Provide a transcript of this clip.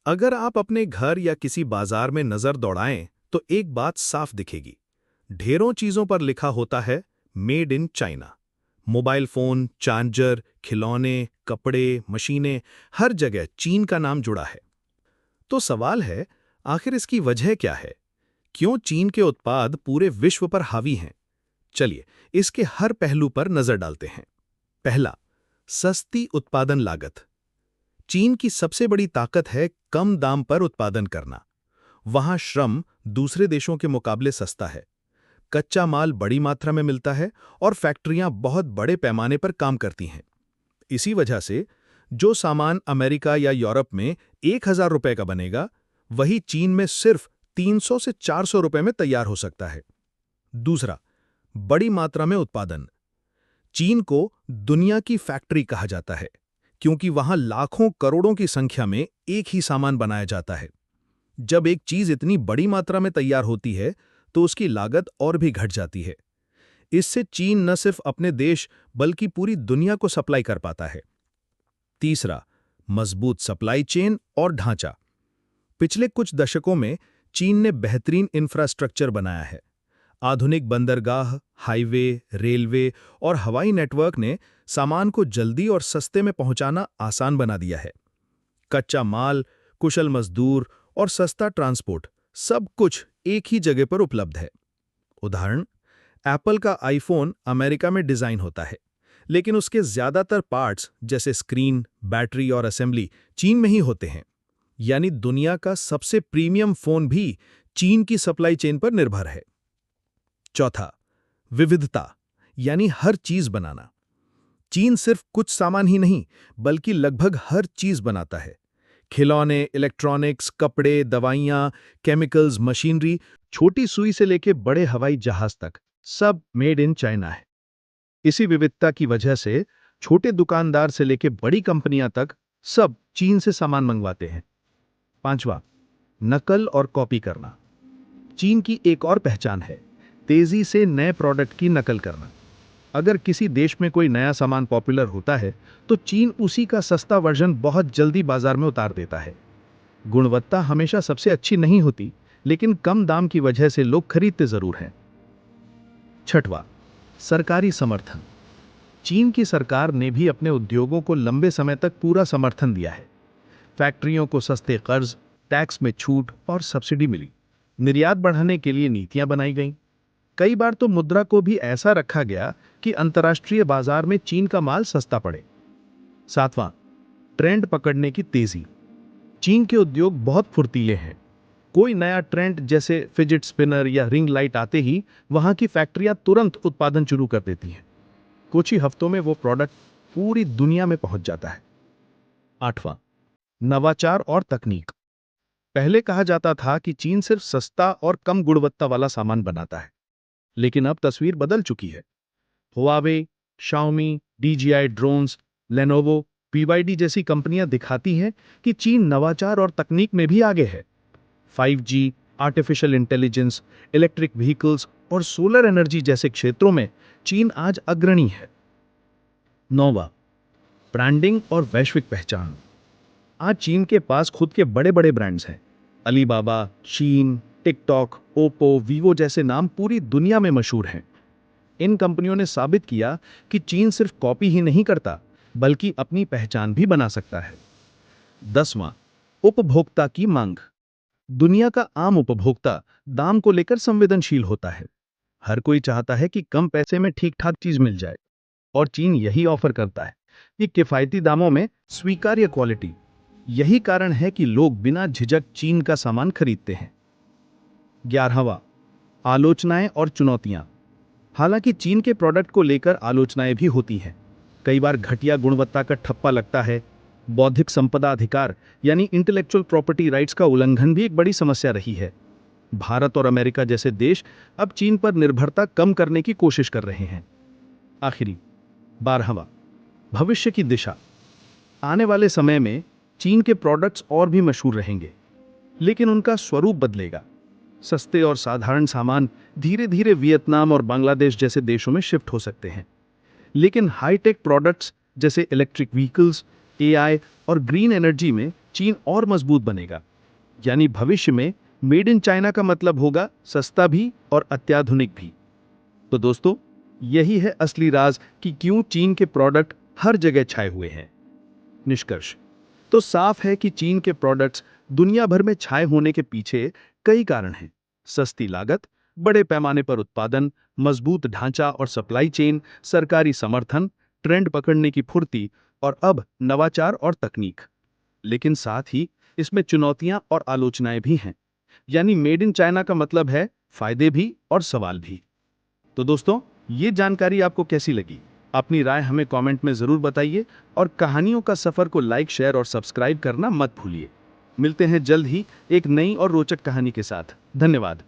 अगर आप अपने घर या किसी बाजार में नजर दौड़ाएं तो एक बात साफ दिखेगी। ढेरों चीजों पर लिखा होता है made in China. Mobile phone, charger, खिलौने, कपड़े, मशीनें, हर जगह चीन का नाम जुड़ा है। तो सवाल है, आखिर इसकी वजह क्या है? क्यों चीन के उत्पाद पूरे विश्व पर हावी हैं? चलिए, इसके हर पहलू पर नजर डालते हैं। पहला, सस्ती उत्पादन लागत। चीन की सबसे बड़ी ताकत है कम दाम पर उत्पादन करना। वहां श्रम दूसरे देशों के मुकाबले सस्ता है, कच्चा माल बड़ी मात्रा में मिलता है और फैक्ट्रियां बहुत बड़े पैमाने पर काम करती हैं। इसी वजह से जो सामान अमेरिका या यूरोप में 1,000 रुपए का बनेगा, वही चीन में सिर्फ 300 से 400 रुपए में तैयार हो सकता है। दूसरा, बड़ी मात्रा में उत्पादन। चीन को दुनिया की फैक्ट्री कहा जाता है, क्योंकि वहां लाखों करोड़ों की संख्या में एक ही सामान बनाया जाता है। जब एक चीज इतनी बड़ी मात्रा में तैयार होती है, तो उसकी लागत और भी घट जाती है। इससे चीन न सिर्फ अपने देश बल्कि पूरी दुनिया को सप्लाई कर पाता है। तीसरा, मजबूत सप्लाई चेन और ढांचा। पिछले कुछ दशकों में चीन ने बेहतरीन इंफ्रास्ट्रक्चर बनाया है। आधुनिक बंदरगाह, हाईवे, रेलवे और हवाई नेटवर्क ने सामान को जल्दी और सस्ते में पहुंचाना आसान बना दिया है। कच्चा माल, कुशल मजदूर और सस्ता ट्रांसपोर्ट, सब कुछ एक ही जगह पर उपलब्ध है। उदाहरण, एप्पल का आईफोन अमेरिका में डिजाइन होता है, लेकिन उसके ज्यादातर पार्ट्स जैसे स्क्रीन, बैटरी और असेंबली चीन में ही होते हैं। यानी दुनिया का सबसे प्रीमियम फोन भी चीन की सप्लाई चेन पर निर्भर है। चौथा, विविधता, यानी हर चीज बनाना। चीन सिर्फ कुछ सामान ही नहीं, बल्कि लगभग हर चीज बनाता है। खिलौने, इलेक्ट्रॉनिक्स, कपड़े, दवाइयां, केमिकल्स, मशीनरी, छोटी सुई से लेकर बड़े हवाई जहाज तक, सब मेड इन चाइना है। इसी विविधता की वजह से छोटे दुकानदार से लेकर बड़ी कंपनियां तक सब चीन से सामान मंगवाते हैं। पांचवा, नकल और कॉपी करना। चीन की एक और पहचान है तेजी से नए प्रोडक्ट की नकल करना। अगर किसी देश में कोई नया सामान पॉपुलर होता है, तो चीन उसी का सस्ता वर्जन बहुत जल्दी बाजार में उतार देता है। गुणवत्ता हमेशा सबसे अच्छी नहीं होती, लेकिन कम दाम की वजह से लोग खरीदते जरूर हैं। छठवां, सरकारी समर्थन। चीन की सरकार ने भी अपने उद्योगों को लंबे समय तक पूरा समर्थन दिया है। फैक्ट्रियों को सस्ते कर्ज, टैक्स में छूट और सब्सिडी मिली। निर्यात बढ़ाने के लिए नीतियां बनाई गईं। कई बार तो मुद्रा को भी ऐसा रखा गया कि अंतर्राष्ट्रीय बाजार में चीन का माल सस्ता पड़े। सातवां, ट्रेंड पकड़ने की तेजी। चीन के उद्योग बहुत फुर्तीले हैं। कोई नया ट्रेंड जैसे फिजिट स्पिनर या रिंग लाइट आते ही वहां की फैक्ट्रियां तुरंत उत्पादन शुरू कर देती हैं। कुछ ही हफ्तों में वो प्रोडक्ट पूरी दुनिया में पहुंच जाता है। आठवां, नवाचार और तकनीक। पहले कहा जाता था कि चीन सिर्फ सस्ता और कम गुणवत्ता वाला सामान बनाता है, लेकिन अब तस्वीर बदल चुकी है। Huawei, Xiaomi, DJI drones, Lenovo, BYD जैसी कंपनियां दिखाती हैं कि चीन नवाचार और तकनीक में भी आगे है। 5G, artificial intelligence, electric vehicles और सोलर एनर्जी जैसे क्षेत्रों में चीन आज अग्रणी है। नौवां, ब्रांडिंग और वैश्विक पहचान। आज चीन के पास खुद के बड़े बड़े ब्रांड्स हैं। अलीबाबा, शीन, टिकटॉक, ओप्पो, वीवो जैसे नाम पूरी दुनिया में मशहूर हैं। इन कंपनियों ने साबित किया कि चीन सिर्फ कॉपी ही नहीं करता, बल्कि अपनी पहचान भी बना सकता है। 10वां, उपभोक्ता की मांग। दुनिया का आम उपभोक्ता दाम को लेकर संवेदनशील होता है। हर कोई चाहता है कि कम पैसे में ठीक ठाक चीज मिल जाए, और चीन यही ऑफर करता है कि किफायती दामों में स्वीकार्य क्वालिटी। यही कारण है कि लोग बिना झिझक चीन का सामान खरीदते हैं। 11वां, आलोचनाएं और चुनौतियां। हालांकि चीन के प्रोडक्ट को लेकर आलोचनाएं भी होती हैं। कई बार घटिया गुणवत्ता का ठप्पा लगता है। बौद्धिक संपदा अधिकार यानी इंटेलेक्चुअल प्रॉपर्टी राइट्स का उल्लंघन भी एक बड़ी समस्या रही है। भारत और अमेरिका जैसे देश अब चीन पर निर्भरता कम करने की कोशिश कर रहे हैं। आखिरी, 12वां, भविष्य की दिशा। आने वाले समय में चीन के प्रोडक्ट्स और भी मशहूर रहेंगे, लेकिन उनका स्वरूप बदलेगा। सस्ते और साधारण सामान धीरे धीरे वियतनाम और बांग्लादेश जैसे देशों में शिफ्ट हो सकते हैं, लेकिन हाईटेक प्रोडक्ट्स जैसे इलेक्ट्रिक व्हीकल्स, एआई और ग्रीन एनर्जी में चीन और मजबूत बनेगा। यानी भविष्य में मेड इन चाइना का मतलब होगा सस्ता भी और अत्याधुनिक भी। तो दोस्तों, यही है असली राज कि क्यों चीन के प्रोडक्ट हर जगह छाए हुए हैं। निष्कर्ष तो साफ है कि चीन के प्रोडक्ट्स दुनिया भर में छाए होने के पीछे कई कारण हैं। सस्ती लागत, बड़े पैमाने पर उत्पादन, मजबूत ढांचा और सप्लाई चेन, सरकारी समर्थन, ट्रेंड पकड़ने की फुर्ती और अब नवाचार और तकनीक। लेकिन साथ ही इसमें चुनौतियां और आलोचनाएं भी हैं। यानी मेड इन चाइना का मतलब है फायदे भी और सवाल भी। तो दोस्तों, ये जानकारी आपको कैसी लगी? अपनी राय हमें कमेंट में जरूर बताइए और कहानियों का सफर को लाइक, शेयर और सब्सक्राइब करना मत भूलिए। मिलते हैं जल्द ही एक नई और रोचक कहानी के साथ। धन्यवाद।